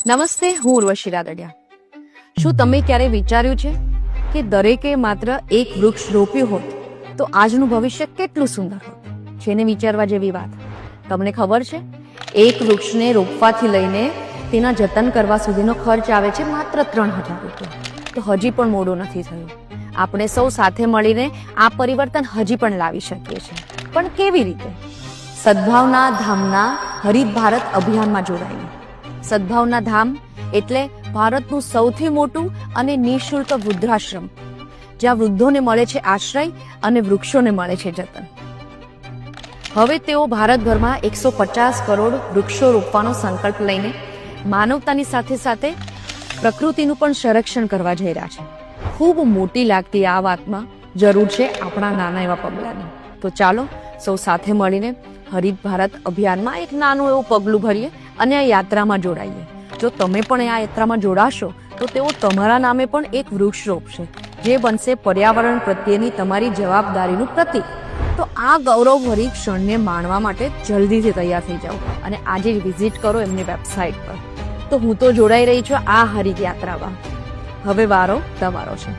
નમસ્તે, હું ઉર્વશી રાદડિયા. શું તમે ક્યારે વિચાર્યું છે કે દરેકે માત્ર એક વૃક્ષ રોપ્યું હોત તો આજનું ભવિષ્ય કેટલું સુંદર હોત? છે ને વિચારવા જેવી વાત. તમને ખબર છે, એક વૃક્ષને રોપવાથી લઈને તેના જતન કરવા સુધીનો ખર્ચ આવે છે માત્ર 3000 રૂપિયા. તો હજી પણ મોડું નથી થયું. આપણે સૌ સાથે મળીને આ પરિવર્તન હજી પણ લાવી શકીએ છીએ. પણ કેવી રીતે? સદભાવના ધામના હરિત ભારત અભિયાનમાં જોડાઈને. સદભાવના ધામ એટલે ભારતનું સૌથી મોટું અને નિઃશુલ્ક વૃદ્ધાશ્રમ, જ્યાં વૃદ્ધોને મળે છે આશ્રય અને વૃક્ષોને મળે છે જતન. હવે તેઓ ભારતભરમાં 150 કરોડ વૃક્ષો રોપવાનો સંકલ્પ લઈને માનવતાની સાથે સાથે પ્રકૃતિનું પણ સંરક્ષણ કરવા જઈ રહ્યા છે. ખૂબ મોટી લાગતી આ વાતમાં જરૂર છે આપણા નાના એવા પગલાંની. તો ચાલો સૌ સાથે મળીને હરિત ભારત અભિયાનમાં એક નાનું એવું પગલું ભરીએ અને આ યાત્રામાં જોડાઈએ. જો તમે પણ આ યાત્રામાં જોડાશો તો તેઓ તમારા નામે પણ એક વૃક્ષ રોપશે, જે બનશે પર્યાવરણ પ્રત્યેની તમારી જવાબદારીનું પ્રતીક. તો આ ગૌરવભરી ક્ષણને માણવા માટે જલ્દીથી તૈયાર થઈ જાઓ અને આજે જ વિઝિટ કરો એમની વેબસાઇટ પર. તો હું તો જોડાઈ રહી છું આ હરિત યાત્રામાં. હવે વારો તમારો છે.